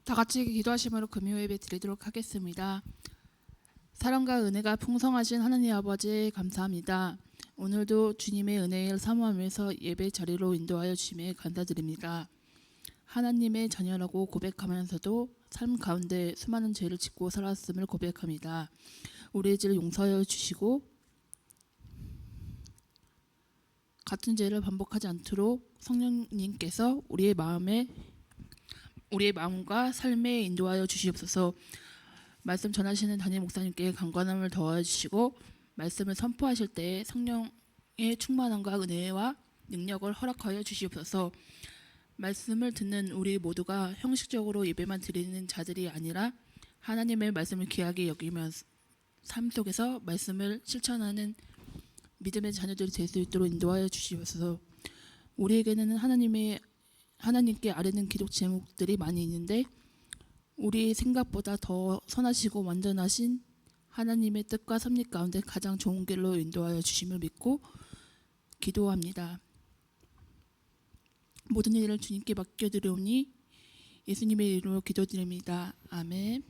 다 같이 기도하심으로 금요 예배 드리도록 하겠습니다. 사랑과 은혜가 풍성하신 하나님 아버지 감사합니다. 오늘도 주님의 은혜를 사모하면서 예배 자리로 인도하여 주심에 감사드립니다. 하나님의 자녀라고 고백하면서도 삶 가운데 수많은 죄를 짓고 살았음을 고백합니다. 우리의 죄를 용서하여 주시고 같은 죄를 반복하지 않도록 성령님께서 우리의 마음과 삶에 인도하여 주시옵소서. 말씀 전하시는 담임 목사님께 강건함을 더하시고 말씀을 선포하실 때 성령의 충만함과 은혜와 능력을 허락하여 주시옵소서. 말씀을 듣는 우리 모두가 형식적으로 예배만 드리는 자들이 아니라 하나님의 말씀을 귀하게 여기며 삶 속에서 말씀을 실천하는 믿음의 자녀들이 될 수 있도록 인도하여 주시옵소서. 우리에게는 하나님께 아뢰는 기도 제목들이 많이 있는데 우리 생각보다 더 선하시고 완전하신 하나님의 뜻과 섭리 가운데 가장 좋은 길로 인도하여 주심을 믿고 기도합니다. 모든 일을 주님께 맡겨드리오니 예수님의 이름으로 기도드립니다. 아멘.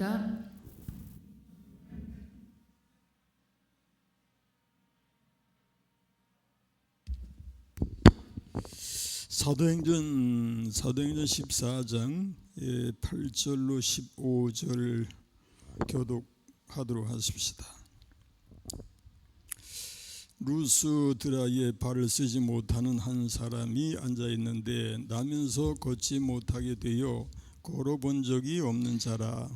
기도하겠습니다. 사도행전 14장 8절로 15절 교독하도록 하십시다. 루스드라에 발을 쓰지 못하는 한 사람이 앉아 있는데 나면서 걷지 못하게 되어 걸어본 적이 없는 자라.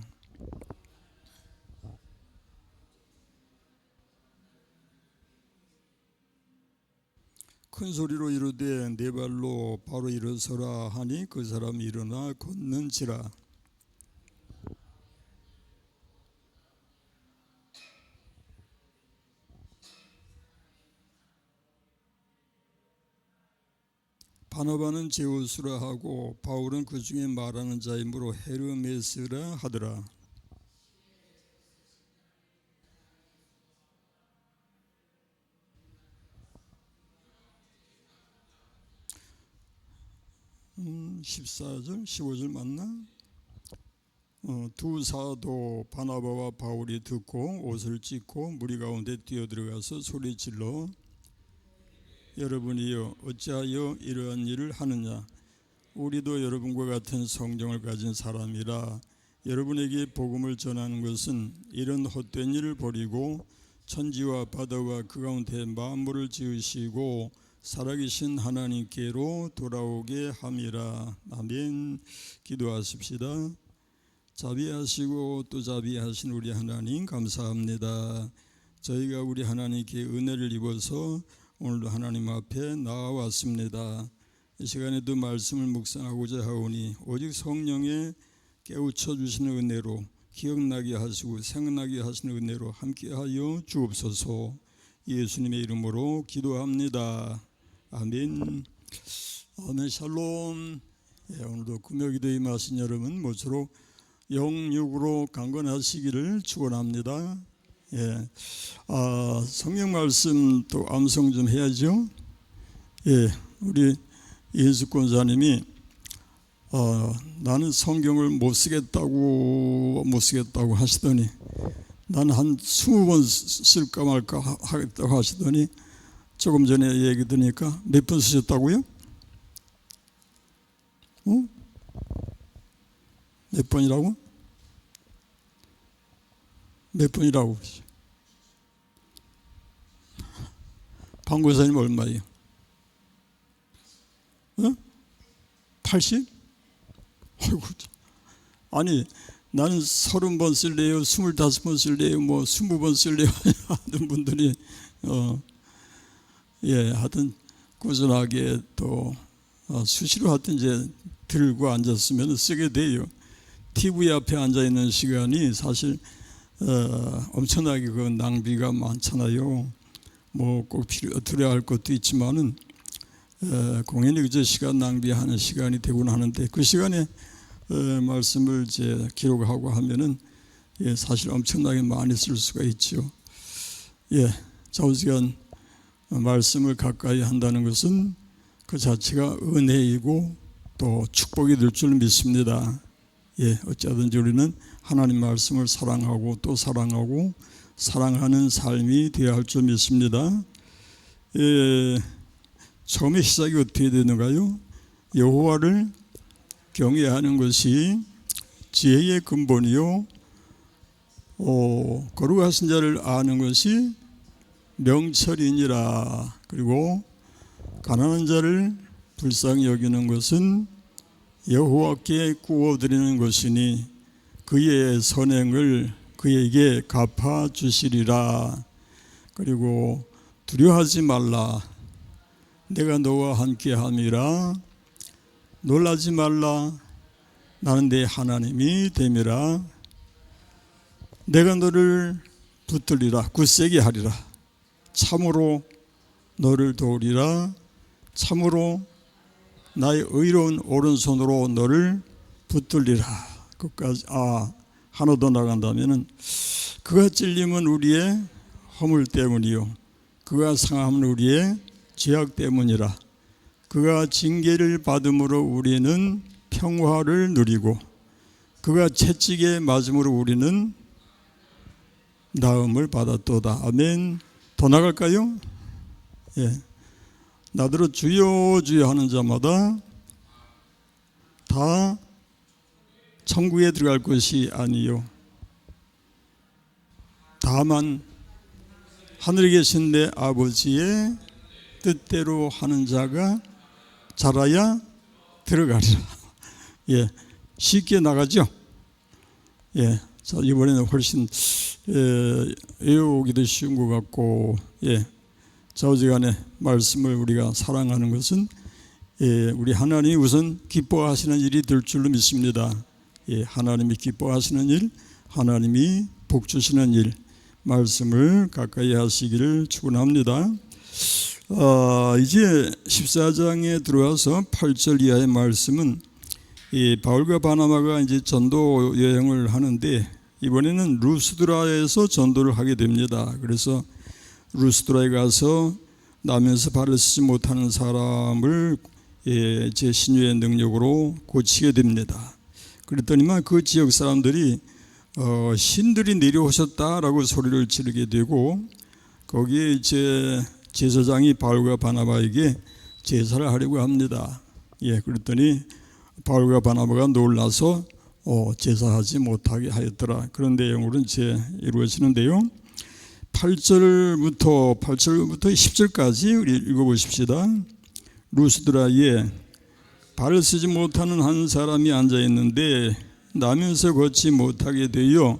큰 소리로 이르되 네 발로 바로 일어서라 하니 그 사람이 일어나 걷는지라. 바나바는 제우스라 하고 바울은 그 중에 말하는 자이므로 헤르메스라 하더라. 음, 14절 15절 맞나? 두 사도 바나바와 바울이 듣고 옷을 찢고 무리 가운데 뛰어들어가서 소리질러 여러분이여 어찌하여 이러한 일을 하느냐? 우리도 여러분과 같은 성령을 가진 사람이라. 여러분에게 복음을 전하는 것은 이런 헛된 일을 버리고 천지와 바다와 그 가운데 만물을 지으시고 살아계신 하나님께로 돌아오게 함이라. 아멘. 기도하십시다. 자비하시고 또 자비하신 우리 하나님 감사합니다. 저희가 우리 하나님께 은혜를 입어서 오늘도 하나님 앞에 나와왔습니다. 이 시간에도 말씀을 묵상하고자 하오니 오직 성령의 깨우쳐 주시는 은혜로 기억나게 하시고 생각나게 하시는 은혜로 함께하여 주옵소서. 예수님의 이름으로 기도합니다. 아멘. 아멘. 샬롬. 오늘도 금요기도에 임하신 여러분 모쪼록 영육으로 강건하시기를 축원합니다. 성경 말씀 또 암송 좀 해야죠. 우리 이은숙 권사님이 나는 성경을 못 쓰겠다고 하시더니 나는 한 20번 쓸까 말까 하겠다고 하시더니 조금 전에 얘기 들으니까 몇 번 쓰셨다고요? 몇 번이라고? 몇 번이라고? 방고사님 얼마예요? 80? 아이고, 아니 나는 30번 쓸래요, 25번 쓸래요, 뭐 20번 쓸래요 하는 분들이 하여튼 꾸준하게 또 수시로 하여튼 이제 들고 앉았으면 쓰게 돼요. TV 앞에 앉아 있는 시간이 사실 엄청나게 그 낭비가 많잖아요. 뭐 꼭 들어야 할 것도 있지만은 공연히 그저 시간 낭비하는 시간이 되곤 하는데 그 시간에 말씀을 이제 기록하고 하면은 사실 엄청나게 많이 쓸 수가 있죠. 좌우지간 말씀을 가까이 한다는 것은 그 자체가 은혜이고 또 축복이 될 줄 믿습니다. 어찌하든지 우리는 하나님 말씀을 사랑하고 또 사랑하고 사랑하는 삶이 되어야 할 줄 믿습니다. 처음에 시작이 어떻게 되는가요? 여호와를 경외하는 것이 지혜의 근본이요 거룩하신 자를 아는 것이 명철이니라. 그리고 가난한 자를 불쌍히 여기는 것은 여호와께 구워드리는 것이니 그의 선행을 그에게 갚아주시리라. 그리고 두려워하지 말라. 내가 너와 함께함이라. 놀라지 말라. 나는 내 하나님이 됨이라. 내가 너를 붙들리라. 굳세게 하리라. 참으로 너를 도우리라. 참으로 나의 의로운 오른손으로 너를 붙들리라. 끝까지 하나 더 나간다면은 그가 찔림은 우리의 허물 때문이요 그가 상함은 우리의 죄악 때문이라. 그가 징계를 받음으로 우리는 평화를 누리고 그가 채찍에 맞음으로 우리는 나음을 받았도다. 아멘. 더 나갈까요? 예. 나더러 주여 주여 하는 자마다 다 천국에 들어갈 것이 아니요 다만 하늘에 계신 내 아버지의 뜻대로 하는 자가 자라야 들어가리라. 예, 쉽게 나가죠. 예, 자, 이번에는 훨씬 외우기도 쉬운 것 같고, 예, 좌우지간의 말씀을 우리가 사랑하는 것은 우리 하나님이 우선 기뻐하시는 일이 될 줄로 믿습니다. 예, 하나님이 기뻐하시는 일, 하나님이 복 주시는 일, 말씀을 가까이 하시기를 축원합니다. 이제 14장에 들어와서 8절 이하의 말씀은 바울과 바나바가 이제 전도 여행을 하는데 이번에는 루스드라에서 전도를 하게 됩니다. 그래서 루스드라에 가서 나면서 발을 쓰지 못하는 사람을 제 신유의 능력으로 고치게 됩니다. 그랬더니만 그 지역 사람들이 신들이 내려오셨다라고 소리를 지르게 되고 거기에 이제 제사장이 바울과 바나바에게 제사를 하려고 합니다. 예, 그랬더니 바울과 바나바가 놀라서 제사하지 못하게 하였더라. 그런 내용으로 이제 이루어지는데요. 8절부터 10절까지 우리 읽어보십시다. 루스드라에 발을 쓰지 못하는 한 사람이 앉아 있는데 나면서 걷지 못하게 되어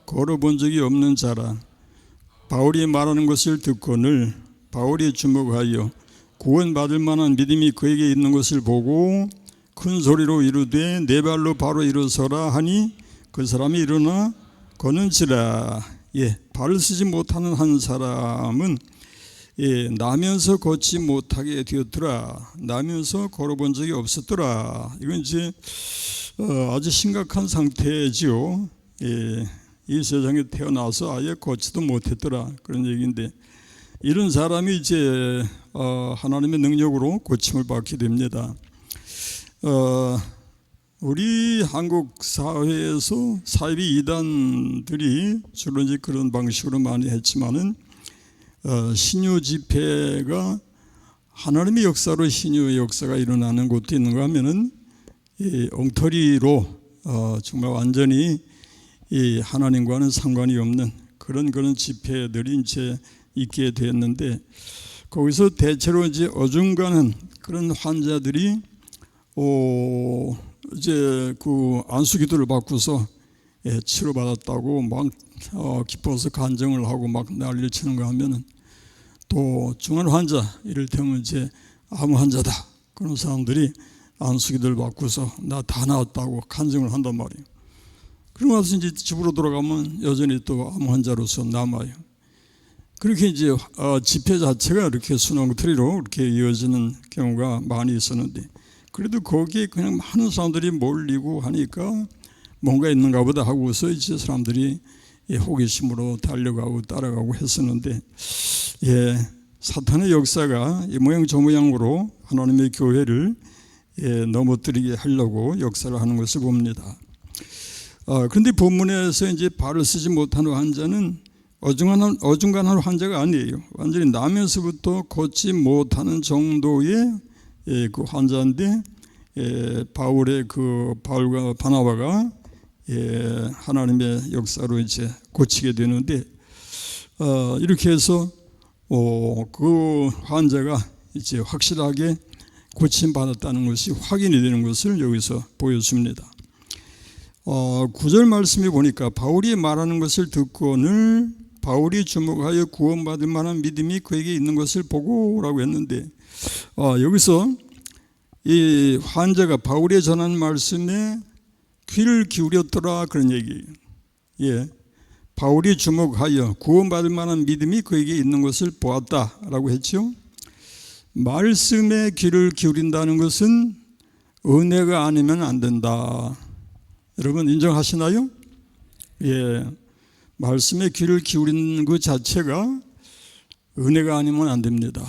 걸어본 적이 없는 자라. 바울이 말하는 것을 듣고는 바울이 주목하여 구원받을 만한 믿음이 그에게 있는 것을 보고 큰 소리로 이르되 네 발로 바로 일어서라 하니 그 사람이 일어나 걷는지라. 예, 발을 쓰지 못하는 한 사람은 나면서 걷지 못하게 되었더라. 나면서 걸어본 적이 없었더라. 이건 이제 아주 심각한 상태지요. 이 세상에 태어나서 아예 걷지도 못했더라. 그런 얘기인데 이런 사람이 이제 하나님의 능력으로 고침을 받게 됩니다. 우리 한국 사회에서 사이비 이단들이 주로 이제 그런 방식으로 많이 했지만은 신유 집회가 하나님의 역사로 신유의 역사가 일어나는 곳도 있는가 하면은 엉터리로 정말 완전히 하나님과는 상관이 없는 그런 집회들이 이제 있게 됐는데 거기서 대체로 이제 어중간한 그런 환자들이 이제 그 안수기도를 받고서 치료받았다고 막 기뻐서 간증을 하고 막 난리를 치는 거 하면은 또 중환 환자 이를테면 이제 암 환자다 그런 사람들이 안수기도를 받고서 나 다 나았다고 간증을 한단 말이에요. 그러고 나서 이제 집으로 돌아가면 여전히 또 암 환자로서 남아요. 그렇게 이제 집회 자체가 이렇게 순환트리로 이렇게 이어지는 경우가 많이 있었는데 그래도 거기에 그냥 많은 사람들이 몰리고 하니까 뭔가 있는가 보다 하고서 이제 사람들이 호기심으로 달려가고 따라가고 했었는데 사탄의 역사가 이 모양 저 모양으로 하나님의 교회를 넘어뜨리게 하려고 역사를 하는 것을 봅니다. 그런데 본문에서 이제 발을 쓰지 못하는 환자는 어중간한 환자가 아니에요. 완전히 나면서부터 걷지 못하는 정도의 그 환자인데 바울과 바나바가 하나님의 역사로 이제 고치게 되는데 이렇게 해서 그 환자가 이제 확실하게 고침 받았다는 것이 확인이 되는 것을 여기서 보여줍니다. 9절 말씀에 보니까 바울이 말하는 것을 듣고는 바울이 주목하여 구원받을 만한 믿음이 그에게 있는 것을 보고라고 했는데 여기서 이 환자가 바울이 전한 말씀에 귀를 기울였더라 그런 얘기예요. 바울이 주목하여 구원받을 만한 믿음이 그에게 있는 것을 보았다라고 했죠. 말씀에 귀를 기울인다는 것은 은혜가 아니면 안 된다. 여러분 인정하시나요? 말씀에 귀를 기울이는 것 자체가 은혜가 아니면 안 됩니다.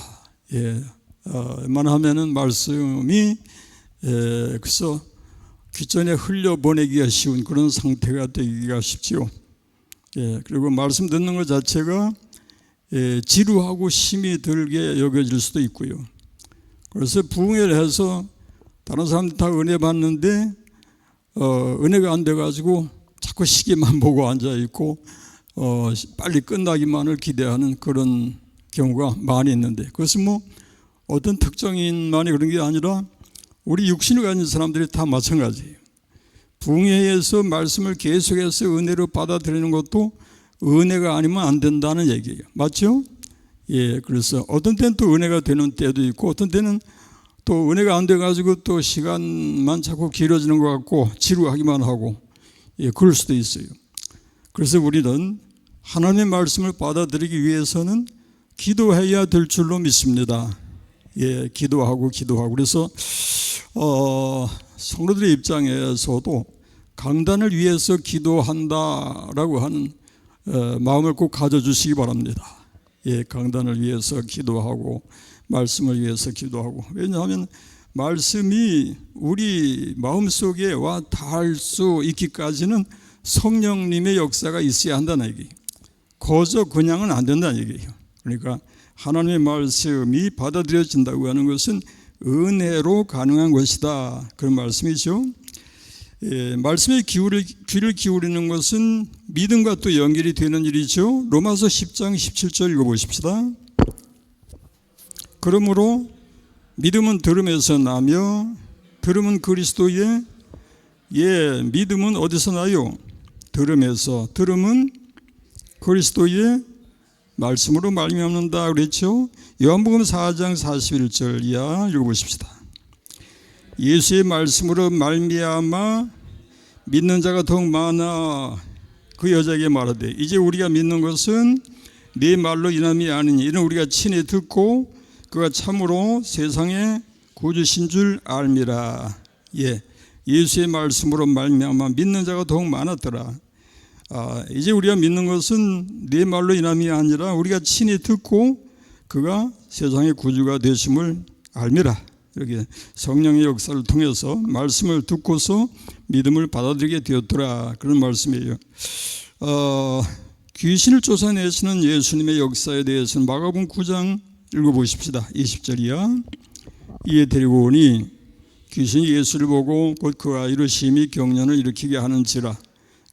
웬만하면은 말씀이 그래서 귀전에 흘려보내기가 쉬운 그런 상태가 되기가 쉽지요. 예, 그리고 말씀 듣는 것 자체가 지루하고 힘이 들게 여겨질 수도 있고요. 그래서 부흥회를 해서 다른 사람들 다 은혜 받는데 은혜가 안 돼가지고 자꾸 시계만 보고 앉아있고 빨리 끝나기만을 기대하는 그런 경우가 많이 있는데, 그것은 뭐 어떤 특정인만이 그런 게 아니라 우리 육신을 가진 사람들이 다 마찬가지예요. 부흥회에서 말씀을 계속해서 은혜로 받아들이는 것도 은혜가 아니면 안 된다는 얘기예요. 맞죠? 예, 그래서 어떤 때는 또 은혜가 되는 때도 있고, 어떤 때는 또 은혜가 안 돼가지고 또 시간만 자꾸 길어지는 것 같고 지루하기만 하고, 예, 그럴 수도 있어요. 그래서 우리는 하나님의 말씀을 받아들이기 위해서는 기도해야 될 줄로 믿습니다. 예, 기도하고. 그래서 성도들의 입장에서도 강단을 위해서 기도한다라고 하는 마음을 꼭 가져주시기 바랍니다. 예, 강단을 위해서 기도하고 말씀을 위해서 기도하고. 왜냐하면 말씀이 우리 마음속에 와 닿을 수 있기까지는 성령님의 역사가 있어야 한다는 얘기예요. 거저 그냥은 안 된다는 얘기예요. 그러니까 하나님의 말씀이 받아들여진다고 하는 것은 은혜로 가능한 것이다, 그런 말씀이죠. 예, 말씀에 귀를 기울이는 것은 믿음과 또 연결이 되는 일이죠. 로마서 10장 17절 읽어보십시다. 그러므로 믿음은 들음에서 나며 들음은 그리스도의, 예, 믿음은 어디서 나요? 들음에서. 들음은 그리스도의 말씀으로 말미암는다 그랬죠. 요한복음 4장 41절 이하 읽어보십시다. 예수의 말씀으로 말미암아 믿는 자가 더욱 많아 그 여자에게 말하되 이제 우리가 믿는 것은 네 말로 인함이 아니니 이는 우리가 친히 듣고 그가 참으로 세상의 구주신 줄 알미라. 예, 예수의 말씀으로 말미암아 믿는 자가 더욱 많았더라. 이제 우리가 믿는 것은 네 말로 인함이 아니라 우리가 친히 듣고 그가 세상의 구주가 되심을 알미라. 이렇게 성령의 역사를 통해서 말씀을 듣고서 믿음을 받아들이게 되었더라, 그런 말씀이에요. 귀신을 쫓아내시는 예수님의 역사에 대해서는 마가복음 9장 읽어보십시다. 20절 이하. 이에 데리고 오니 귀신이 예수를 보고 곧 그 아이로 심히 경련을 일으키게 하는지라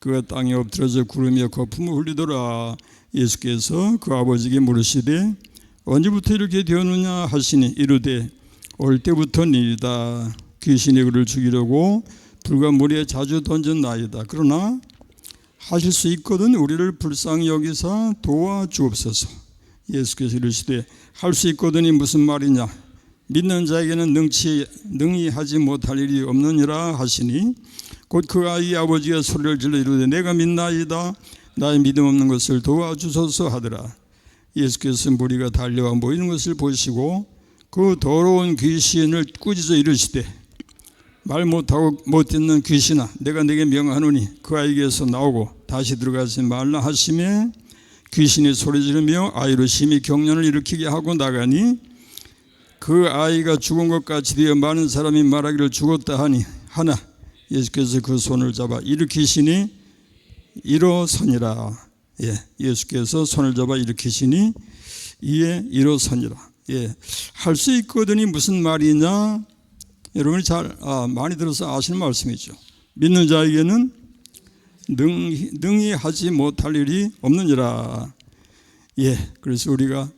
그가 땅에 엎드려서 구르며 거품을 흘리더라. 예수께서 그 아버지에게 물으시되 언제부터 이렇게 되었느냐 하시니 이르되 올 때부터니이다. 귀신이 그를 죽이려고 불과 물에 자주 던졌나이다. 그러나 하실 수 있거든 우리를 불쌍히 여기사 도와주옵소서. 예수께서 이르시되 할 수 있거든이 무슨 말이냐? 믿는 자에게는 능히 하지 못할 일이 없느니라 하시니 곧 그 아이 아버지가 소리를 질러 이르되 내가 믿나이다. 나의 믿음 없는 것을 도와주소서 하더라. 예수께서 무리가 달려와 모이는 것을 보시고 그 더러운 귀신을 꾸짖어 이르시되 말 못하고 못 듣는 귀신아 내가 네게 명하노니 그 아이에게서 나오고 다시 들어가지 말라 하시매 귀신이 소리 지르며 아이로 심히 경련을 일으키게 하고 나가니 그 아이가 죽은 것 같이 되어 많은 사람이 말하기를 죽었다 하나 예수께서 그 손을 잡아 일으키시니 일어서니라. 예, 예수께서 손을 잡아 일으키시니 이에 일어서니라. 예, 할 수 있거든이 무슨 말이냐? 여러분이 많이 들어서 아시는 말씀이죠. 믿는 자에게는 능히 하지 못할 일이 없느니라. 예, 그래서 우리가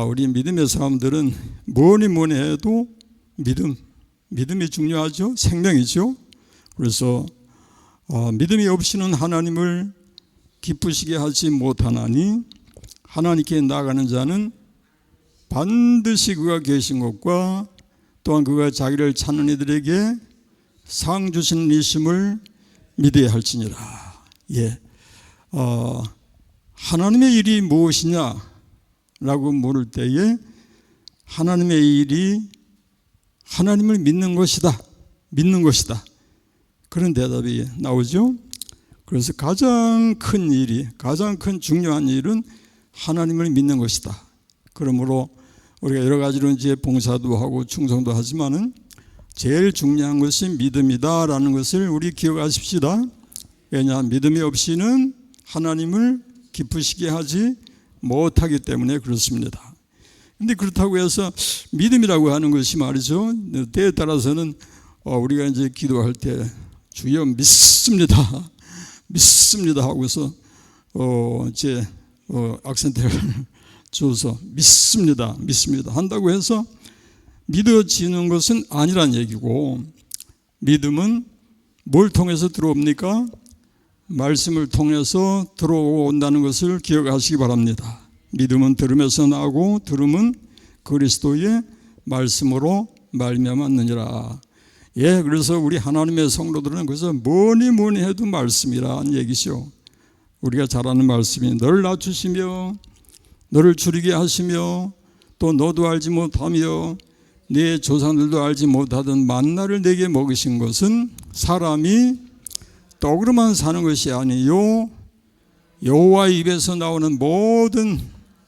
우리 믿음의 사람들은 뭐니 해도 믿음이 중요하죠. 생명이죠. 그래서 믿음이 없이는 하나님을 기쁘시게 하지 못하나니 하나님께 나아가는 자는 반드시 그가 계신 것과 또한 그가 자기를 찾는 이들에게 상 주시는 이심을 믿어야 할지니라. 예, 하나님의 일이 무엇이냐라고 물을 때에 하나님의 일이 하나님을 믿는 것이다. 그런 대답이 나오죠. 그래서 가장 큰 중요한 일은 하나님을 믿는 것이다. 그러므로 우리가 여러 가지로 이제 봉사도 하고 충성도 하지만은 제일 중요한 것이 믿음이다라는 것을 우리 기억하십시다. 왜냐, 믿음이 없이는 하나님을 기쁘시게 하지 못하기 때문에 그렇습니다. 근데 그렇다고 해서 믿음이라고 하는 것이 말이죠, 때에 따라서는 우리가 이제 기도할 때 주여 믿습니다, 믿습니다 하고서 이제 악센트를 줘서 믿습니다, 믿습니다 한다고 해서 믿어지는 것은 아니란 얘기고, 믿음은 뭘 통해서 들어옵니까? 말씀을 통해서 들어온다는 것을 기억하시기 바랍니다. 믿음은 들음에서 나고 들음은 그리스도의 말씀으로 말미암았느니라. 예, 그래서 우리 하나님의 성도들은 그래서 뭐니 해도 말씀이라는 얘기죠. 우리가 잘 아는 말씀이 너를 낮추시며 너를 줄이게 하시며 또 너도 알지 못하며 네 조상들도 알지 못하던 만나를 내게 먹이신 것은 사람이 떡으로만 사는 것이 아니요 여호와의 입에서 나오는 모든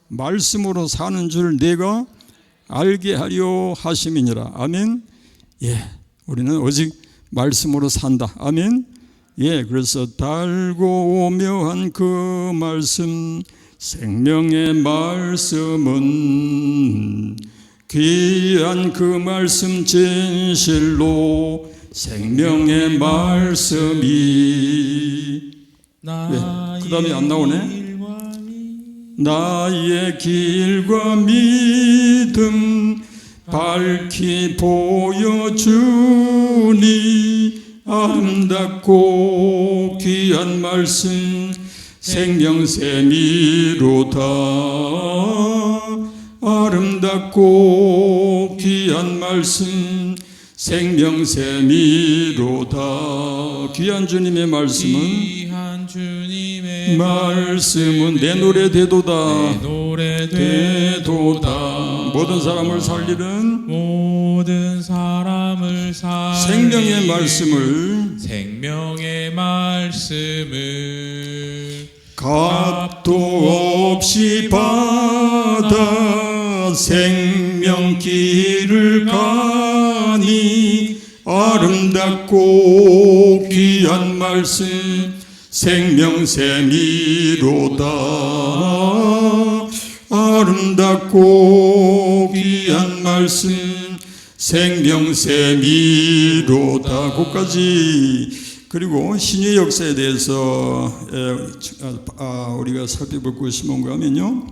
말씀으로 사는 줄 내가 알게 하려 하심이니라. 아멘. 예, 우리는 오직 말씀으로 산다. 아멘. 예, 그래서 달고 오묘한 그 말씀, 생명의 말씀은 귀한 그 말씀 진실로 생명의 말씀이. 예, 그 다음에 안 나오네. 나의 길과 믿음 밝히 보여주니 아름답고 귀한 말씀 생명샘이로다. 아름답고 귀한 말씀 생명샘이로다. 귀한 주님의 말씀은 내 노래 되도다. 내 노래 되도다. 모든 사람을 살리는 생명의 말씀을 값도 없이 받아 생명길을 가니 아름답고 귀한 말씀 생명샘이로다. 아름답고 귀한 말씀 생명샘이로다. 거기까지. 그리고 신의 역사에 대해서 우리가 살펴볼 것이 뭔가 하면요,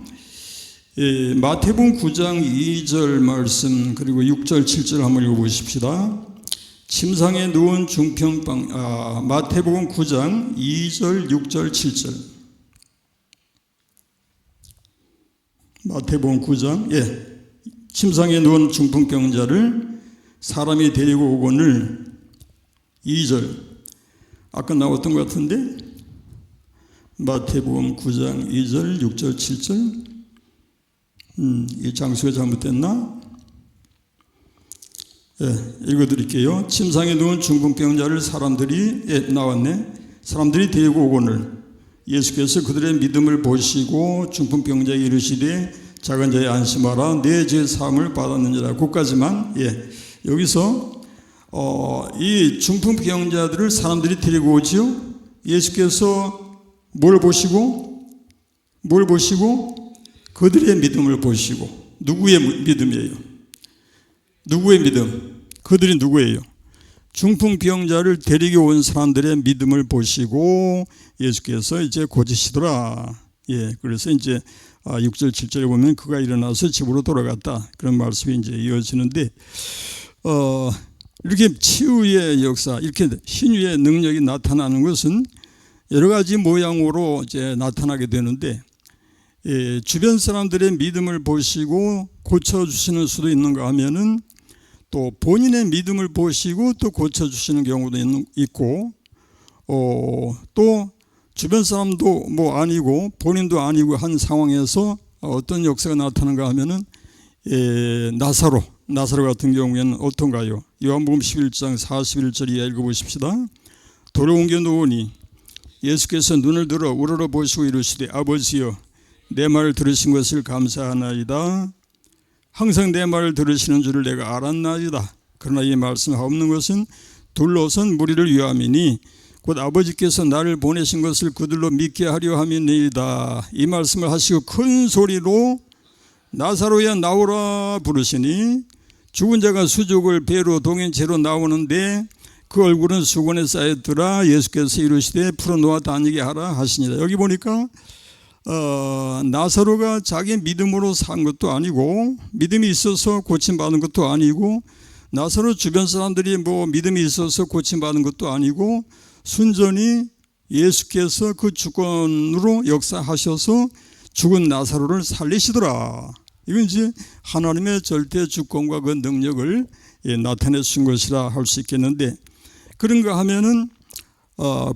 마태복음 9장 2절 말씀 그리고 6절 7절 한번 읽어보십시다. 침상에 누운 중풍병, 마태복음 9장 2절 6절 7절. 마태복음 9장, 침상에 누운 중풍병자를 사람이 데리고 오거늘. 2절 아까 나왔던 것 같은데, 마태복음 9장 2절 6절 7절. 이 장수가 잘못됐나? 읽어드릴게요. 침상에 누운 중풍병자를 사람들이 데리고 오거늘 예수께서 그들의 믿음을 보시고 중풍병자에게 이르시되 작은 자의 안심하라 내 죄 사함을 받았느니라. 그까지만. 여기서 이 중풍병자들을 사람들이 데리고 오지요. 예수께서 뭘 보시고 그들의 믿음을 보시고. 누구의 믿음이에요? 누구의 믿음? 그들이 누구예요? 중풍병자를 데리고 온 사람들의 믿음을 보시고 예수께서 이제 고치시더라. 그래서 이제 6절 7절에 보면 그가 일어나서 집으로 돌아갔다. 그런 말씀이 이제 이어지는데, 이렇게 치유의 역사, 이렇게 신유의 능력이 나타나는 것은 여러 가지 모양으로 이제 나타나게 되는데, 주변 사람들의 믿음을 보시고 고쳐주시는 수도 있는가 하면은 또 본인의 믿음을 보시고 또 고쳐주시는 경우도 있고, 또 주변 사람도 아니고 본인도 아니고 한 상황에서 어떤 역사가 나타나는가 하면은 나사로 같은 경우에는 어떤가요? 요한복음 11장 41절 이하 읽어보십시다. 돌에 옮겨 놓으니 예수께서 눈을 들어 우러러 보시고 이르시되 아버지여 내 말을 들으신 것을 감사하나이다. 항상 내 말을 들으시는 줄을 내가 알았나이다. 그러나 이 말씀에 없는 것은 둘러선 무리를 위함이니 곧 아버지께서 나를 보내신 것을 그들로 믿게 하려 함이니이다. 이 말씀을 하시고 큰 소리로 나사로야 나오라 부르시니 죽은 자가 수족을 배로 동행체로 나오는데 그 얼굴은 수건에 쌓였더라. 예수께서 이르시되 풀어놓아 다니게 하라 하시니라. 여기 보니까 나사로가 자기 믿음으로 산 것도 아니고 믿음이 있어서 고침받은 것도 아니고 나사로 주변 사람들이 뭐 믿음이 있어서 고침받은 것도 아니고 순전히 예수께서 그 주권으로 역사하셔서 죽은 나사로를 살리시더라. 이건 이제 하나님의 절대 주권과 그 능력을 나타내 준 것이라 할 수 있겠는데, 그런가 하면은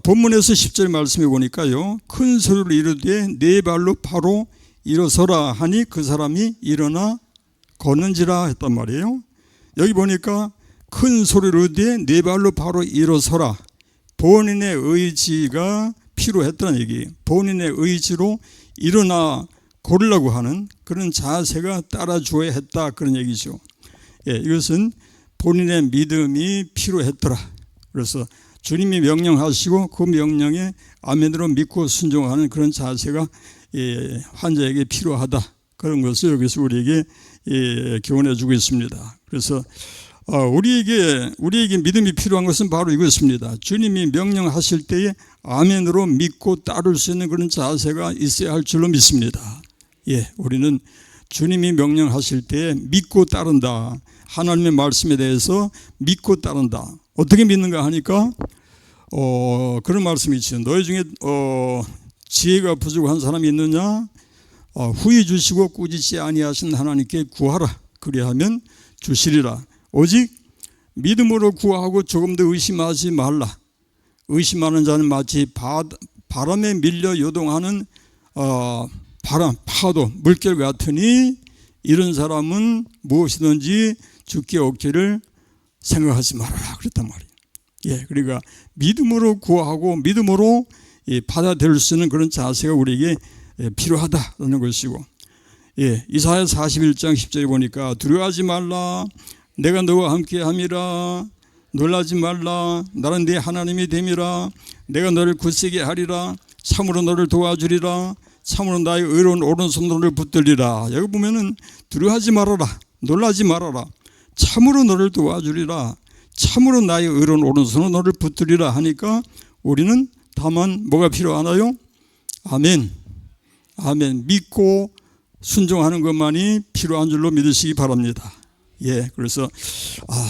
본문에서 10절 말씀해 보니까요, 큰 소리로 이르되 네 발로 바로 일어서라 하니 그 사람이 일어나 걷는지라 했단 말이에요. 여기 보니까 큰 소리로 이르되 네 발로 바로 일어서라. 본인의 의지가 필요했다는 얘기예요. 본인의 의지로 일어나 걸으려고 하는 그런 자세가 따라줘야 했다, 그런 얘기죠. 예, 이것은 본인의 믿음이 필요했더라. 그래서 주님이 명령하시고 그 명령에 아멘으로 믿고 순종하는 그런 자세가 환자에게 필요하다, 그런 것을 여기서 우리에게 교훈해 주고 있습니다. 그래서 우리에게 믿음이 필요한 것은 바로 이것입니다. 주님이 명령하실 때에 아멘으로 믿고 따를 수 있는 그런 자세가 있어야 할 줄로 믿습니다. 예, 우리는 주님이 명령하실 때에 믿고 따른다. 하나님의 말씀에 대해서 믿고 따른다. 어떻게 믿는가 하니까 그런 말씀이 있죠. 너희 중에 지혜가 부족한 사람이 있느냐? 후히 주시고 꾸짖지 아니하신 하나님께 구하라. 그리하면 주시리라. 오직 믿음으로 구하고 조금 더 의심하지 말라. 의심하는 자는 마치 바람에 밀려 요동하는 파도, 물결 같으니 이런 사람은 무엇이든지 주께 얻기를 생각하지 말아라, 그랬단 말이에요. 예, 그러니까 믿음으로 구하고 믿음으로 받아들일 수 있는 그런 자세가 우리에게 필요하다는 것이고, 예, 이사야 41장 10절에 보니까 두려워하지 말라, 내가 너와 함께 함이라, 놀라지 말라, 나는 네 하나님이 됨이라, 내가 너를 굳세게 하리라, 참으로 너를 도와주리라, 참으로 나의 의로운 오른손 너를 붙들리라. 여기 보면은 두려워하지 말아라, 놀라지 말아라, 참으로 너를 도와주리라, 참으로 나의 의로운 오른손으로 너를 붙들리라 하니까 우리는 다만 뭐가 필요하나요? 아멘. 아멘. 믿고 순종하는 것만이 필요한 줄로 믿으시기 바랍니다. 예, 그래서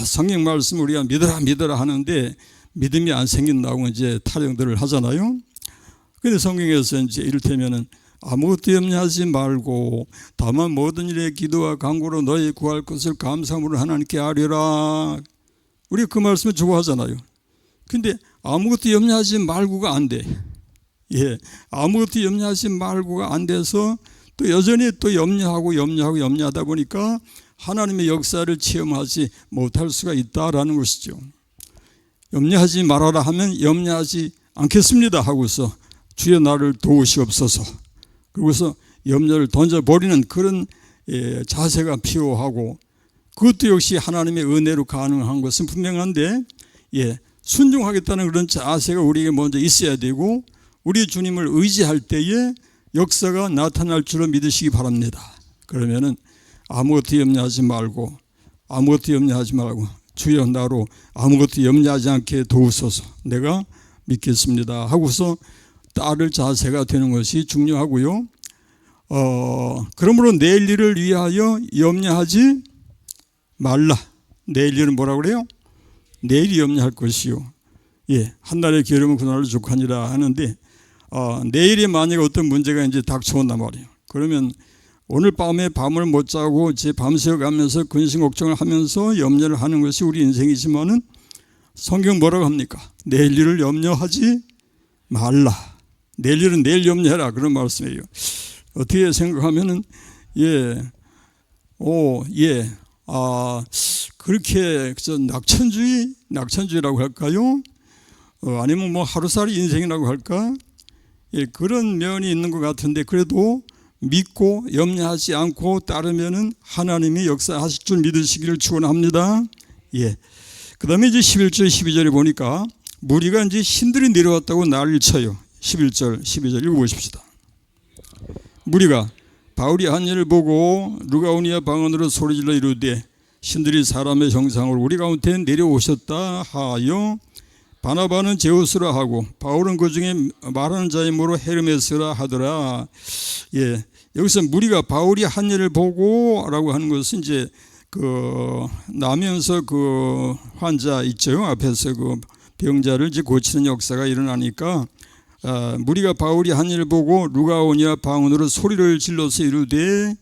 성경 말씀 우리가 믿어라 하는데 믿음이 안 생긴다고 이제 타령들을 하잖아요. 근데 성경에서 이제 이를테면은 아무것도 염려하지 말고 다만 모든 일에 기도와 간구로 너희 구할 것을 감사함으로 하나님께 아뢰라. 우리가 그 말씀을 좋아하잖아요. 근데 아무것도 염려하지 말고가 안 돼. 예, 아무것도 염려하지 말고가 안 돼서 또 여전히 또 염려하다 보니까 하나님의 역사를 체험하지 못할 수가 있다라는 것이죠. 염려하지 말아라 하면 염려하지 않겠습니다 하고서 주여 나를 도우시옵소서. 그러고서 염려를 던져버리는 그런 자세가 필요하고, 그것도 역시 하나님의 은혜로 가능한 것은 분명한데, 예, 순종하겠다는 그런 자세가 우리에게 먼저 있어야 되고, 우리 주님을 의지할 때에 역사가 나타날 줄로 믿으시기 바랍니다. 그러면은 아무것도 염려하지 말고 주여 나로 아무것도 염려하지 않게 도우소서, 내가 믿겠습니다 하고서 따를 자세가 되는 것이 중요하고요. 그러므로 내일 일을 위하여 염려하지 말라. 내일 일은 뭐라고 그래요? 내일이 염려할 것이요. 예, 한날의 게으름은 그날을 족하니라 하는데, 내일에 만약에 어떤 문제가 이제 닥쳐온단 말이에요. 그러면 오늘 밤에 밤을 못 자고 제 밤새워 가면서 근심 걱정을 하면서 염려를 하는 것이 우리 인생이지만은 성경 뭐라고 합니까? 내일 일을 염려하지 말라. 내일 일은 내일 염려해라, 그런 말씀이에요. 어떻게 생각하면은 그렇게 낙천주의라고 할까요? 아니면 뭐 하루살이 인생이라고 할까? 예, 그런 면이 있는 것 같은데, 그래도 믿고 염려하지 않고 따르면은 하나님이 역사하실 줄 믿으시기를 축원합니다. 예. 그다음에 이제 11절 12절에 보니까 무리가 이제 신들이 내려왔다고 난리를 쳐요. 11절 12절 읽어보십시다. 무리가 바울이 한 일을 보고 루가오니아 방언으로 소리질러 이르되 신들이 사람의 형상으로 우리 가운데 내려오셨다 하여 바나바는 제우스라 하고 바울은 그 중에 말하는 자의 이름으로 헤르메스라 하더라. 예, 여기서 무리가 바울이 한 일을 보고라고 하는 것은 이제 그 나면서 그 환자 있죠. 앞에서 그 병자를 이제 고치는 역사가 일어나니까 무리가 바울이 한 일을 보고 루가오니아 방언으로 소리를 질러서 이르되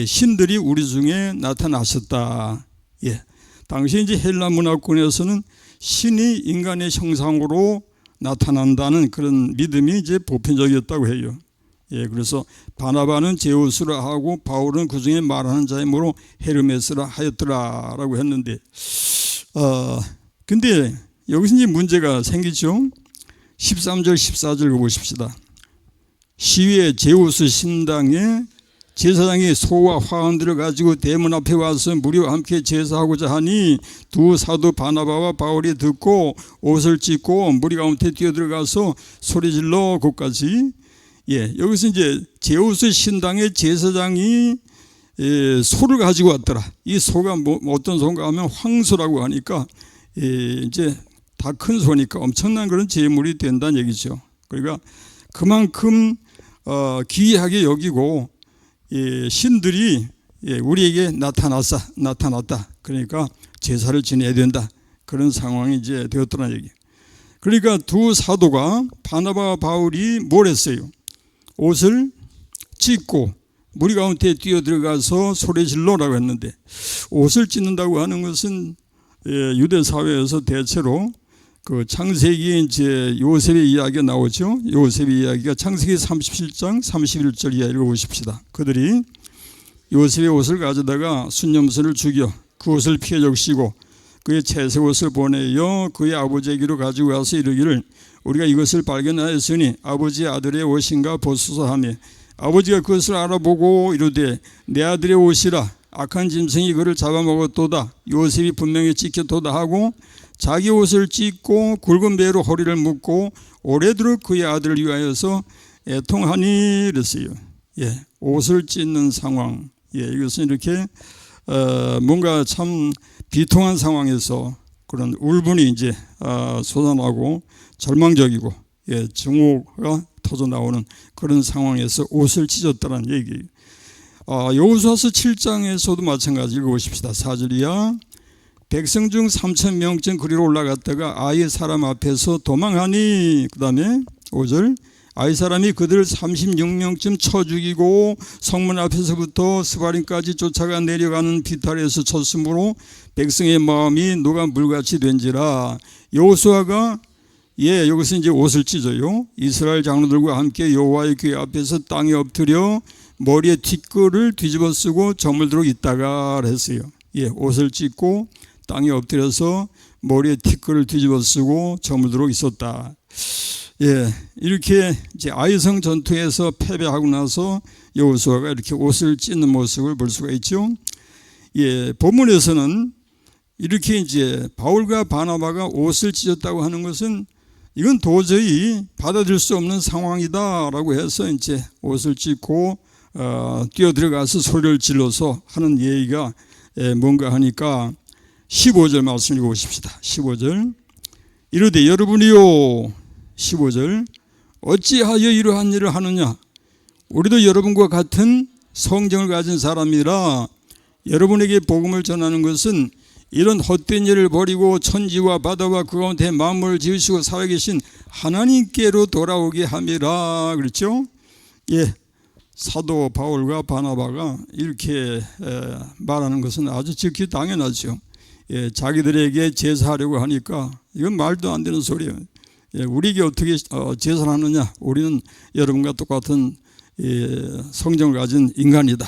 신들이 우리 중에 나타나셨다. 예, 당시 이제 헬라 문화권에서는 신이 인간의 형상으로 나타난다는 그런 믿음이 이제 보편적이었다고 해요. 예, 그래서 바나바는 제우스라 하고 바울은 그 중에 말하는 자의 이름으로 헤르메스라 하였더라라고 했는데, 근데 여기서 이제 문제가 생기죠. 13절 14절 보십시다. 시위에 제우스 신당에 제사장이 소와 화환들을 가지고 대문 앞에 와서 무리와 함께 제사하고자 하니 두 사도 바나바와 바울이 듣고 옷을 찢고 무리 가운데 뛰어들어가서 소리질러 곳까지. 예, 여기서 이제 제우스 신당의 제사장이 소를 가지고 왔더라. 이 소가 어떤 소인가 하면 황소라고 하니까 이제 다 큰 소니까 엄청난 그런 제물이 된다는 얘기죠. 그러니까 그만큼 귀하게 여기고 신들이 우리에게 나타났다. 그러니까 제사를 지내야 된다. 그런 상황이 이제 되었더라는 얘기. 그러니까 두 사도가 바나바와 바울이 뭘 했어요? 옷을 찢고 무리 가운데 뛰어들어가서 소리질러라고 했는데, 옷을 찢는다고 하는 것은 유대 사회에서 대체로 그 창세기에 이제 요셉의 이야기가 나오죠. 요셉의 이야기가 창세기 37장 31절 이하 읽어보십시다. 그들이 요셉의 옷을 가져다가 순념선을 죽여 그 옷을 피해 적시고 그의 채색 옷을 보내어 그의 아버지에게로 가지고 와서 이르기를 우리가 이것을 발견하였으니 아버지의 아들의 옷인가 보소서 하며 아버지가 그것을 알아보고 이르되 내 아들의 옷이라 악한 짐승이 그를 잡아먹었도다. 요셉이 분명히 찢겼도다 하고 자기 옷을 찢고 굵은 배로 허리를 묶고 오래도록 그의 아들을 위하여서 애통하니 그랬어요. 예, 옷을 찢는 상황. 예, 이것은 이렇게 뭔가 참 비통한 상황에서 그런 울분이 이제 솟아나고 절망적이고 증오가 터져 나오는 그런 상황에서 옷을 찢었다는 얘기예요. 여호수아서 7장에서도 마찬가지 읽어보십시다. 4절 이하. 백성 중 3,000명쯤 그리로 올라갔다가 아이 사람 앞에서 도망하니, 그 다음에 5절 아이 사람이 그들을 36명쯤 쳐 죽이고 성문 앞에서부터 스바림까지 쫓아가 내려가는 비탈에서 쳤으므로 백성의 마음이 누가 물같이 된지라. 여호수아가 여기서 이제 옷을 찢어요. 이스라엘 장로들과 함께 여호와의 궤 앞에서 땅에 엎드려 머리에 티끌을 뒤집어 쓰고 저물도록 있다가 했어요. 옷을 찢고 땅에 엎드려서 머리에 티끌을 뒤집어 쓰고 저물도록 있었다. 이렇게 이제 아이성 전투에서 패배하고 나서 여호수아가 이렇게 옷을 찢는 모습을 볼 수가 있죠. 본문에서는 이렇게 이제 바울과 바나바가 옷을 찢었다고 하는 것은 이건 도저히 받아들일 수 없는 상황이다라고 해서 이제 옷을 찢고 뛰어들어가서 소리를 질러서 하는 얘기가 뭔가 하니까 15절 말씀 읽어보십시다. 15절 이르되 여러분이요 15절 어찌하여 이러한 일을 하느냐 우리도 여러분과 같은 성정을 가진 사람이라 여러분에게 복음을 전하는 것은 이런 헛된 일을 버리고 천지와 바다와 그 가운데 만물을 지으시고 살아계신 하나님께로 돌아오게 함이라 그렇죠. 사도 바울과 바나바가 이렇게 말하는 것은 아주 지극히 당연하죠. 자기들에게 제사하려고 하니까 이건 말도 안 되는 소리예요. 우리에게 어떻게 제사를 하느냐 우리는 여러분과 똑같은 성정을 가진 인간이다.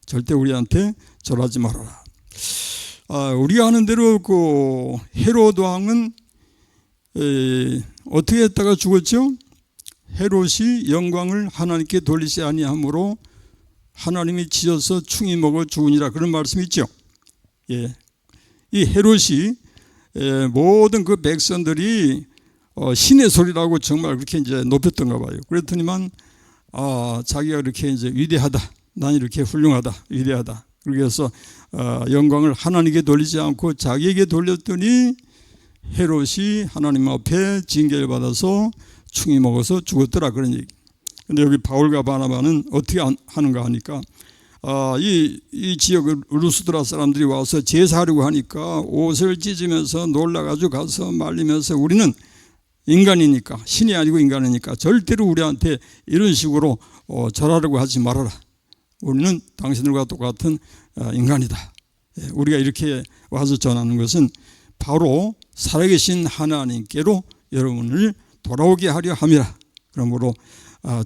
절대 우리한테 절하지 말아라. 우리가 아는 대로 그 헤롯 왕은 어떻게 했다가 죽었죠? 헤롯이 영광을 하나님께 돌리지 아니하므로 하나님이 지어서 충이 먹어 죽으니라 그런 말씀이 있죠. 이 헤롯이 모든 그 백성들이 신의 소리라고 정말 그렇게 이제 높였던가 봐요. 그랬더니만 자기가 이렇게 이제 위대하다, 난 이렇게 훌륭하다, 위대하다. 그래서 영광을 하나님께 돌리지 않고 자기에게 돌렸더니 헤롯이 하나님 앞에 징계를 받아서 충이 먹어서 죽었더라, 그런 얘기. 근데 여기 바울과 바나바는 어떻게 하는가 하니까 이 지역 루스드라 사람들이 와서 제사하려고 하니까 옷을 찢으면서 놀라가지고 가서 말리면서 우리는 인간이니까, 신이 아니고 인간이니까 절대로 우리한테 이런 식으로 절하려고 하지 말아라. 우리는 당신들과 똑같은 인간이다. 우리가 이렇게 와서 전하는 것은 바로 살아계신 하나님께로 여러분을 돌아오게 하려 함이라. 그러므로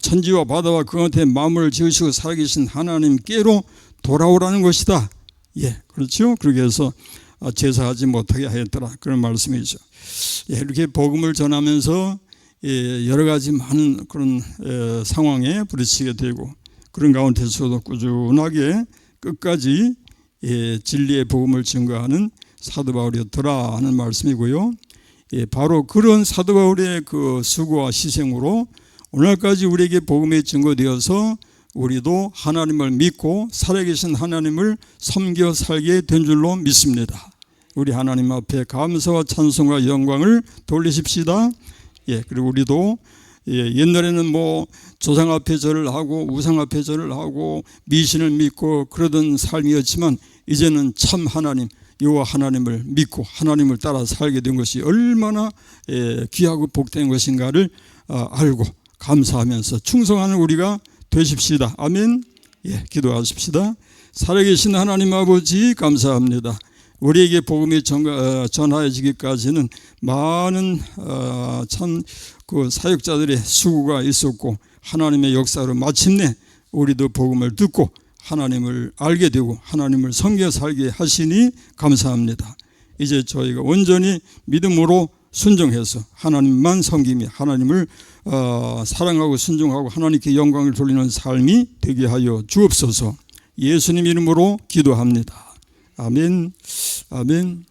천지와 바다와 그 가운데 마음을 지으시고 살아계신 하나님께로 돌아오라는 것이다. 예, 그렇죠. 그렇게 해서 제사하지 못하게 하였더라, 그런 말씀이죠. 예, 이렇게 복음을 전하면서 여러 가지 많은 그런 상황에 부딪히게 되고, 그런 가운데서도 꾸준하게 끝까지 진리의 복음을 증거하는 사도 바울이었더라 하는 말씀이고요. 바로 그런 사도 바울의 그 수고와 희생으로 오늘까지 우리에게 복음이 증거되어서 우리도 하나님을 믿고 살아계신 하나님을 섬겨 살게 된 줄로 믿습니다. 우리 하나님 앞에 감사와 찬송과 영광을 돌리십시다. 예, 그리고 우리도 옛날에는 뭐 조상 앞에 절을 하고 우상 앞에 절을 하고 미신을 믿고 그러던 삶이었지만 이제는 참 하나님, 여호와 하나님을 믿고 하나님을 따라 살게 된 것이 얼마나 귀하고 복된 것인가를 알고 감사하면서 충성하는 우리가 되십시다. 아멘. 예, 기도하십시다. 살아계신 하나님 아버지, 감사합니다. 우리에게 복음이 전하여지기까지는 많은 참 그 사역자들의 수고가 있었고 하나님의 역사로 마침내 우리도 복음을 듣고 하나님을 알게 되고 하나님을 섬겨 살게 하시니 감사합니다. 이제 저희가 온전히 믿음으로 순종해서 하나님만 섬기며 하나님을 사랑하고 순종하고 하나님께 영광을 돌리는 삶이 되게 하여 주옵소서. 예수님 이름으로 기도합니다. 아멘. 아멘.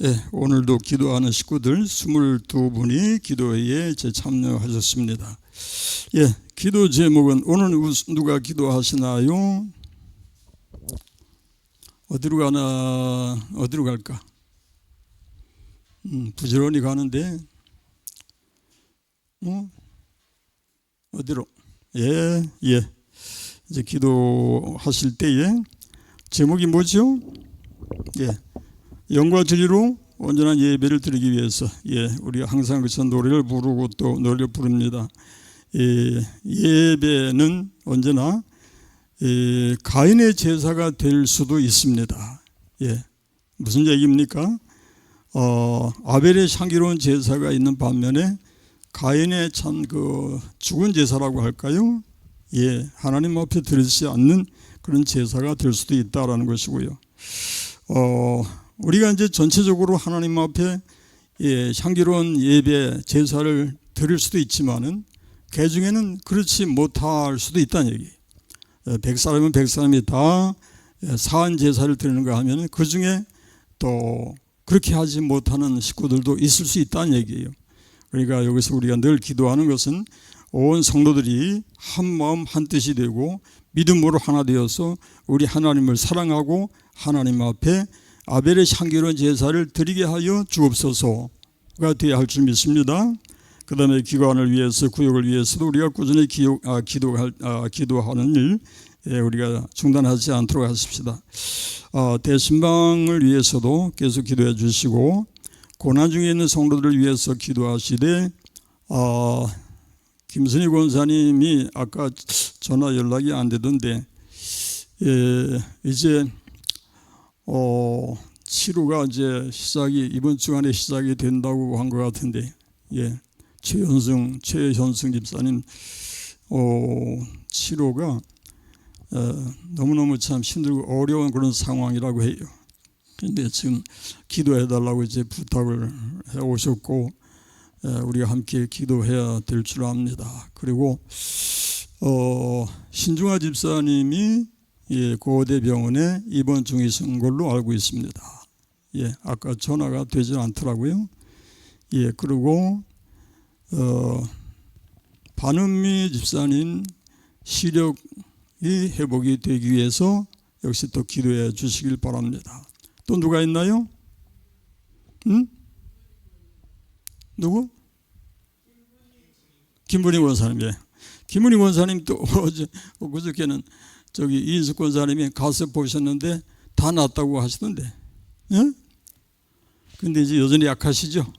예, 오늘도 기도하는 식구들 22분이 기도회에 참여하셨습니다. 예, 기도 제목은 오늘 누가 기도하시나요? 어디로 가나, 어디로 갈까? 부지런히 가는데, 어디로? 예. 이제 기도하실 때에 제목이 뭐죠? 예. 영과 진리로 온전한 예배를 드리기 위해서, 예, 우리가 항상 그 노래를 부르고 또 노래를 부릅니다. 예배는 언제나 가인의 제사가 될 수도 있습니다. 예, 무슨 얘기입니까? 아벨의 향기로운 제사가 있는 반면에 가인의 참 그 죽은 제사라고 할까요? 예, 하나님 앞에 드리지 않는 그런 제사가 될 수도 있다라는 것이고요. 우리가 이제 전체적으로 하나님 앞에 향기로운 예배 제사를 드릴 수도 있지만은 그 중에는 그렇지 못할 수도 있다는 얘기. 100사람은 100사람이 다 사한 제사를 드리는가 하면 그 중에 또 그렇게 하지 못하는 식구들도 있을 수 있다는 얘기예요. 그러니까 여기서 우리가 늘 기도하는 것은 온 성도들이 한 마음 한 뜻이 되고 믿음으로 하나 되어서 우리 하나님을 사랑하고 하나님 앞에 아벨의 향기로운 제사를 드리게 하여 주옵소서가 되어야 할 줄 믿습니다. 그 다음에 기관을 위해서 구역을 위해서도 우리가 꾸준히 기도하는 일 우리가 중단하지 않도록 하십시다. 대신방을 위해서도 계속 기도해 주시고 고난 중에 있는 성도들을 위해서 기도하시되 김선희 권사님이 아까 전화 연락이 안 되던데 이제 치료가 이제 이번 주간에 시작이 된다고 한 것 같은데, 예, 최현승 집사님 치료가 너무너무 참 힘들고 어려운 그런 상황이라고 해요. 그런데 지금 기도해달라고 이제 부탁을 해 오셨고 우리가 함께 기도해야 될 줄 압니다. 그리고 신중화 집사님이 예, 고대병원에 입원 중이신 걸로 알고 있습니다. 예, 아까 전화가 되지 않더라고요. 예, 그리고 반은미 집사님 시력이 회복이 되기 위해서 역시 또 기도해 주시길 바랍니다. 또 누가 있나요? 응? 누구? 김문희 원사님. 예. 김문희 원사님 또 그저께는 저기 이인숙 권사님이 가서 보셨는데 다 낫다고 하시던데. 예? 근데 이제 여전히 약하시죠?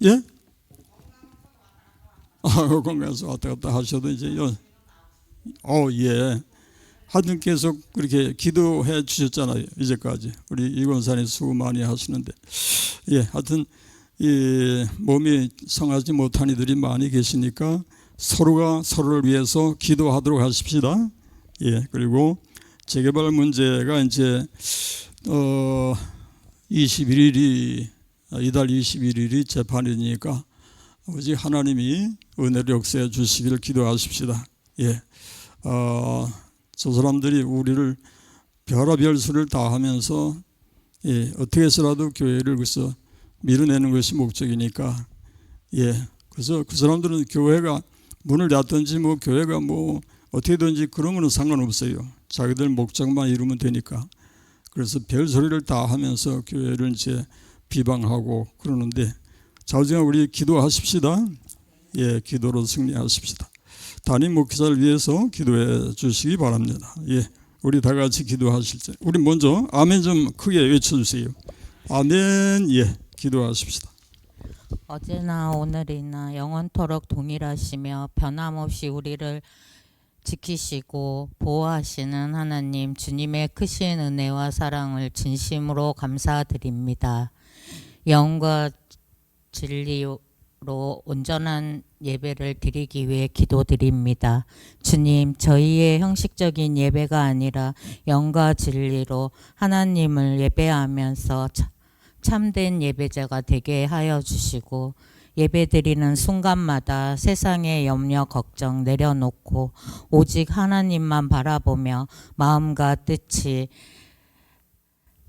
예? 건강해서 왔다 갔다 하셔도 이제 예. 하여튼 계속 그렇게 기도해 주셨잖아요. 이제까지 우리 이 권사님 수고 많이 하시는데, 예, 하여튼 이 몸이 성하지 못한 이들이 많이 계시니까 서로가 서로를 위해서 기도하도록 하십시다. 예, 그리고 재개발 문제가 이제 21일이 이달 21일이 재판이니까 오직 하나님이 은혜를 역사해 주시기를 기도하십시다. 예, 저 사람들이 우리를 별의별 수를 다 하면서 예, 어떻게 해서라도 교회를 그래서 밀어내는 것이 목적이니까 예, 그래서 그 사람들은 교회가 문을 닫든지 뭐 교회가 뭐 어떻게든지 그런 거는 상관없어요. 자기들 목적만 이루면 되니까. 그래서 별 소리를 다 하면서 교회를 이제 비방하고 그러는데 자우지간 우리 기도하십시다. 예, 기도로 승리하십시다. 담임 목회자를 위해서 기도해 주시기 바랍니다. 예, 우리 다 같이 기도하실 때 우리 먼저 아멘 좀 크게 외쳐주세요. 아멘. 예, 기도하십시다. 어제나 오늘이나 영원토록 동일하시며 변함없이 우리를 지키시고 보호하시는 하나님, 주님의 크신 은혜와 사랑을 진심으로 감사드립니다. 영과 진리로 온전한 예배를 드리기 위해 기도드립니다. 주님, 저희의 형식적인 예배가 아니라 영과 진리로 하나님을 예배하면서 참된 예배자가 되게 하여 주시고, 예배드리는 순간마다 세상의 염려 걱정 내려놓고 오직 하나님만 바라보며 마음과 뜻이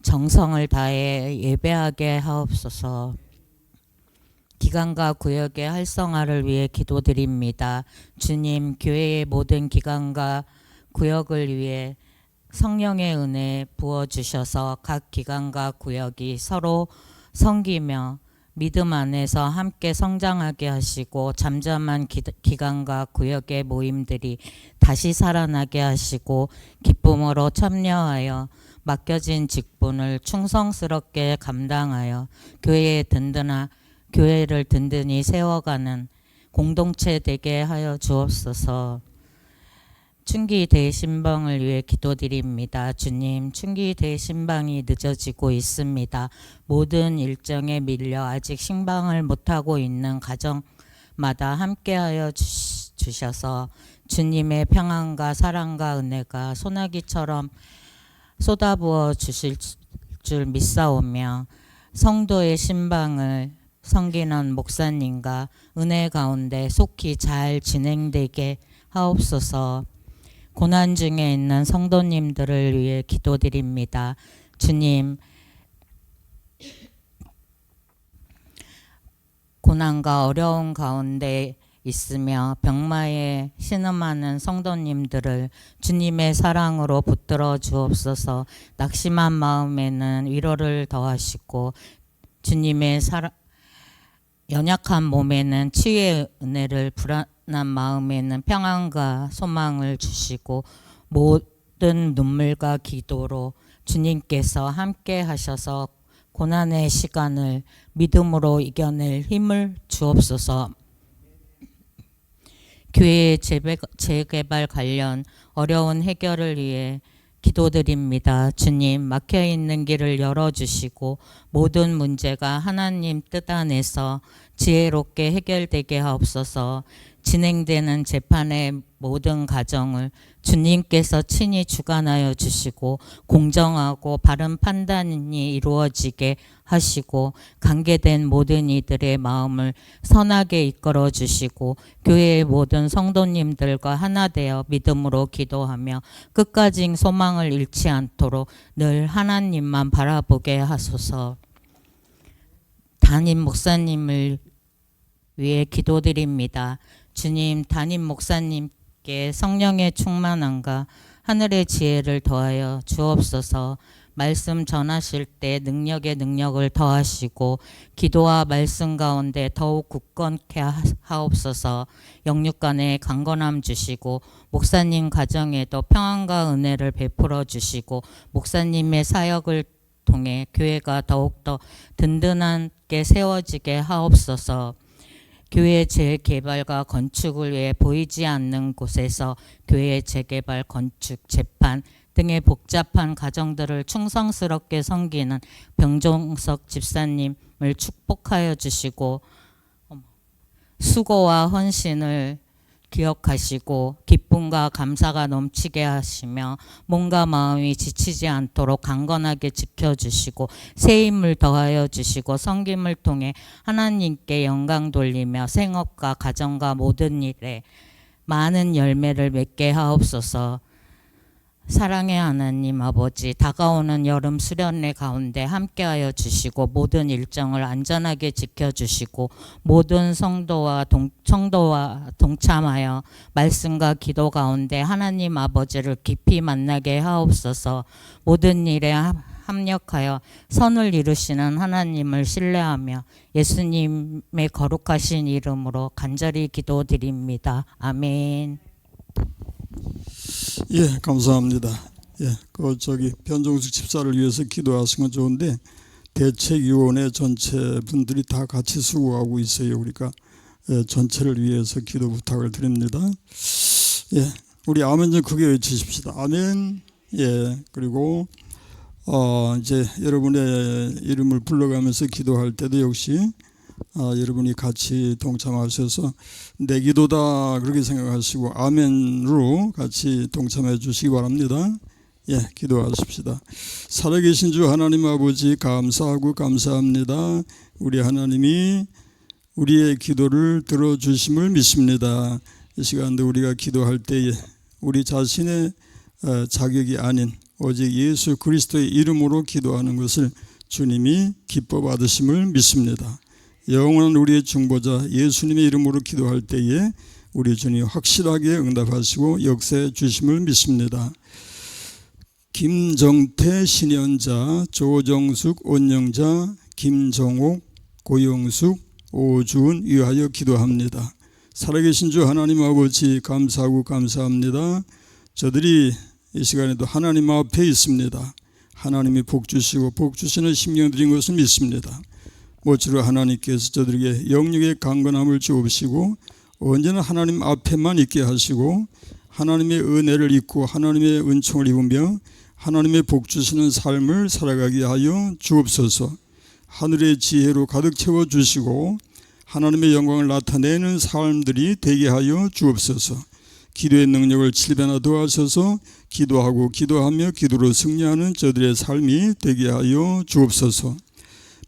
정성을 다해 예배하게 하옵소서. 기관과 구역의 활성화를 위해 기도드립니다. 주님, 교회의 모든 기관과 구역을 위해 성령의 은혜 부어주셔서 각 기관과 구역이 서로 섬기며 믿음 안에서 함께 성장하게 하시고, 잠잠한 기관과 구역의 모임들이 다시 살아나게 하시고, 기쁨으로 참여하여 맡겨진 직분을 충성스럽게 감당하여 교회를 든든히 세워가는 공동체 되게 하여 주옵소서. 춘기 대신방을 위해 기도드립니다. 주님, 춘기 대신방이 늦어지고 있습니다. 모든 일정에 밀려 아직 신방을 못하고 있는 가정마다 함께하여 주셔서 주님의 평안과 사랑과 은혜가 소나기처럼 쏟아부어 주실 줄 믿사오며, 성도의 신방을 섬기는 목사님과 은혜 가운데 속히 잘 진행되게 하옵소서. 고난 중에 있는 성도님들을 위해 기도드립니다. 주님, 고난과 어려운 가운데 있으며 병마에 신음하는 성도님들을 주님의 사랑으로 붙들어 주옵소서. 낙심한 마음에는 위로를 더하시고, 주님의 연약한 몸에는 치유의 은혜를, 불안한 마음에는 평안과 소망을 주시고, 모든 눈물과 기도로 주님께서 함께 하셔서 고난의 시간을 믿음으로 이겨낼 힘을 주옵소서. 교회의 재개발 관련 어려운 해결을 위해 기도드립니다. 주님, 막혀있는 길을 열어주시고 모든 문제가 하나님 뜻 안에서 지혜롭게 해결되게 하옵소서. 진행되는 재판의 모든 과정을 주님께서 친히 주관하여 주시고 공정하고 바른 판단이 이루어지게 하시고 관계된 모든 이들의 마음을 선하게 이끌어 주시고 교회의 모든 성도님들과 하나 되어 믿음으로 기도하며 끝까지 소망을 잃지 않도록 늘 하나님만 바라보게 하소서. 담임 목사님을 위해 기도드립니다. 주님, 담임 목사님께 성령의 충만함과 하늘의 지혜를 더하여 주옵소서. 말씀 전하실 때 능력을 더하시고 기도와 말씀 가운데 더욱 굳건케 하옵소서. 영육간에 강건함 주시고 목사님 가정에도 평안과 은혜를 베풀어 주시고 목사님의 사역을 통해 교회가 더욱더 든든하게 세워지게 하옵소서. 교회 재개발과 건축을 위해 보이지 않는 곳에서 교회 재개발, 건축, 재판 등의 복잡한 과정들을 충성스럽게 섬기는 병종석 집사님을 축복하여 주시고 수고와 헌신을 기억하시고 기쁨과 감사가 넘치게 하시며 몸과 마음이 지치지 않도록 강건하게 지켜주시고 새 힘을 더하여 주시고 섬김을 통해 하나님께 영광 돌리며 생업과 가정과 모든 일에 많은 열매를 맺게 하옵소서. 사랑의 하나님 아버지, 다가오는 여름 수련회 가운데 함께하여 주시고 모든 일정을 안전하게 지켜주시고 모든 성도와 동참하여 말씀과 기도 가운데 하나님 아버지를 깊이 만나게 하옵소서. 모든 일에 합력하여 선을 이루시는 하나님을 신뢰하며 예수님의 거룩하신 이름으로 간절히 기도드립니다. 아멘. 예, 감사합니다. 예, 변종숙 집사를 위해서 기도하신 건 좋은데 대책위원회 전체 분들이 다 같이 수고하고 있어요. 우리가 전체를 위해서 기도 부탁을 드립니다. 예, 우리 아멘 좀 크게 외치십시다. 아멘. 예, 그리고 이제 여러분의 이름을 불러가면서 기도할 때도 역시 여러분이 같이 동참하셔서 내 기도다 그렇게 생각하시고 아멘으로 같이 동참해 주시기 바랍니다. 예, 기도하십시다. 살아계신 주 하나님 아버지 감사하고 감사합니다. 우리 하나님이 우리의 기도를 들어주심을 믿습니다. 이 시간도 우리가 기도할 때에 우리 자신의 자격이 아닌 오직 예수 그리스도의 이름으로 기도하는 것을 주님이 기뻐 받으심을 믿습니다. 영원한 우리의 중보자 예수님의 이름으로 기도할 때에 우리 주님 확실하게 응답하시고 역사해 주심을 믿습니다. 김정태, 신현자, 조정숙, 온영자, 김정옥, 고영숙, 오주은 위하여 기도합니다. 살아계신 주 하나님 아버지 감사하고 감사합니다. 저들이 이 시간에도 하나님 앞에 있습니다. 하나님이 복 주시고 복 주시는 심령 드린 것을 믿습니다. 모쪼록 하나님께서 저들에게 영육의 강건함을 주옵시고 언제나 하나님 앞에만 있게 하시고 하나님의 은혜를 입고 하나님의 은총을 입으며 하나님의 복 주시는 삶을 살아가게 하여 주옵소서. 하늘의 지혜로 가득 채워주시고 하나님의 영광을 나타내는 삶들이 되게 하여 주옵소서. 기도의 능력을 7배나 더하셔서 기도하고 기도하며 기도로 승리하는 저들의 삶이 되게 하여 주옵소서.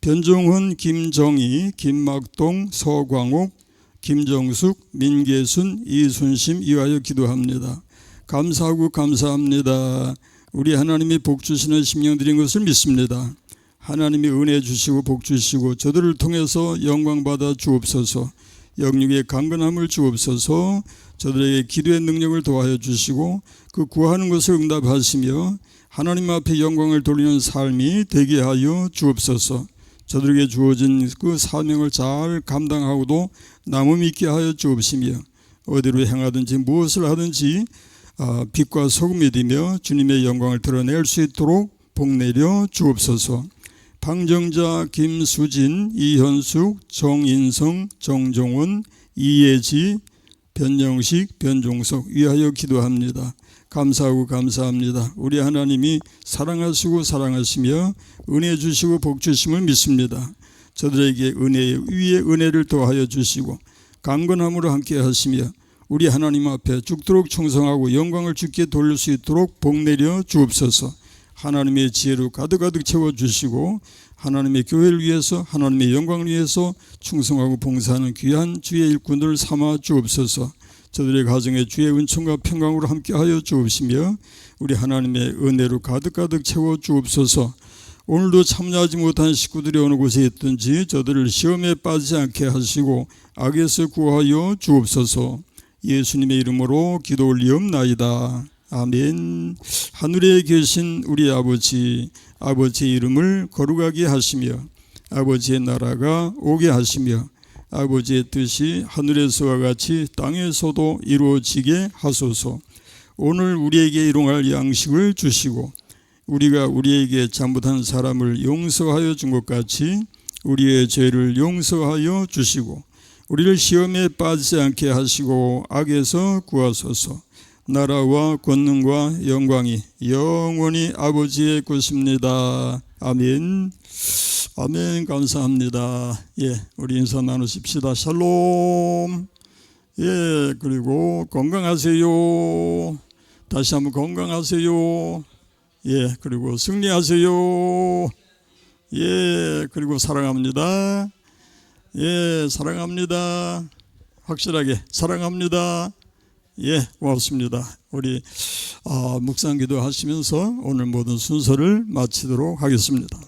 변종훈, 김정희, 김막동, 서광옥, 김정숙, 민계순, 이순심 위하여 기도합니다. 감사하고 감사합니다. 우리 하나님이 복 주시는 심령 드린 것을 믿습니다. 하나님이 은혜 주시고 복 주시고 저들을 통해서 영광 받아 주옵소서. 영육의 강건함을 주옵소서. 저들에게 기도의 능력을 도와여 주시고 그 구하는 것을 응답하시며 하나님 앞에 영광을 돌리는 삶이 되게 하여 주옵소서. 저들에게 주어진 그 사명을 잘 감당하고도 남음 있게 하여 주옵시며 어디로 행하든지 무엇을 하든지 빛과 소금이 되며 주님의 영광을 드러낼 수 있도록 복내려 주옵소서. 방정자, 김수진, 이현숙, 정인성, 정종원, 이예지, 변영식, 변종석 위하여 기도합니다. 감사하고 감사합니다. 우리 하나님이 사랑하시고 사랑하시며 은혜 주시고 복 주심을 믿습니다. 저들에게 은혜 위에 은혜를 더하여 주시고 강건함으로 함께 하시며 우리 하나님 앞에 죽도록 충성하고 영광을 주께 돌릴 수 있도록 복내려 주옵소서. 하나님의 지혜로 가득가득 채워주시고 하나님의 교회를 위해서 하나님의 영광을 위해서 충성하고 봉사하는 귀한 주의 일꾼들을 삼아 주옵소서. 저들의 가정에 주의 은총과 평강으로 함께하여 주옵시며 우리 하나님의 은혜로 가득가득 채워 주옵소서. 오늘도 참여하지 못한 식구들이 어느 곳에 있든지 저들을 시험에 빠지지 않게 하시고 악에서 구하여 주옵소서. 예수님의 이름으로 기도 올리옵나이다. 아멘. 하늘에 계신 우리 아버지, 아버지의 이름을 거룩하게 하시며 아버지의 나라가 오게 하시며 아버지의 뜻이 하늘에서와 같이 땅에서도 이루어지게 하소서. 오늘 우리에게 일용할 양식을 주시고 우리가 우리에게 잘못한 사람을 용서하여 준 것 같이 우리의 죄를 용서하여 주시고 우리를 시험에 빠지지 않게 하시고 악에서 구하소서. 나라와 권능과 영광이 영원히 아버지의 것입니다. 아멘. 아멘. 감사합니다. 예, 우리 인사 나누십시다. 샬롬. 예, 그리고 건강하세요. 다시 한번 건강하세요. 예, 그리고 승리하세요. 예, 그리고 사랑합니다. 예, 사랑합니다. 확실하게 사랑합니다. 예, 고맙습니다. 우리 묵상 기도 하시면서 오늘 모든 순서를 마치도록 하겠습니다.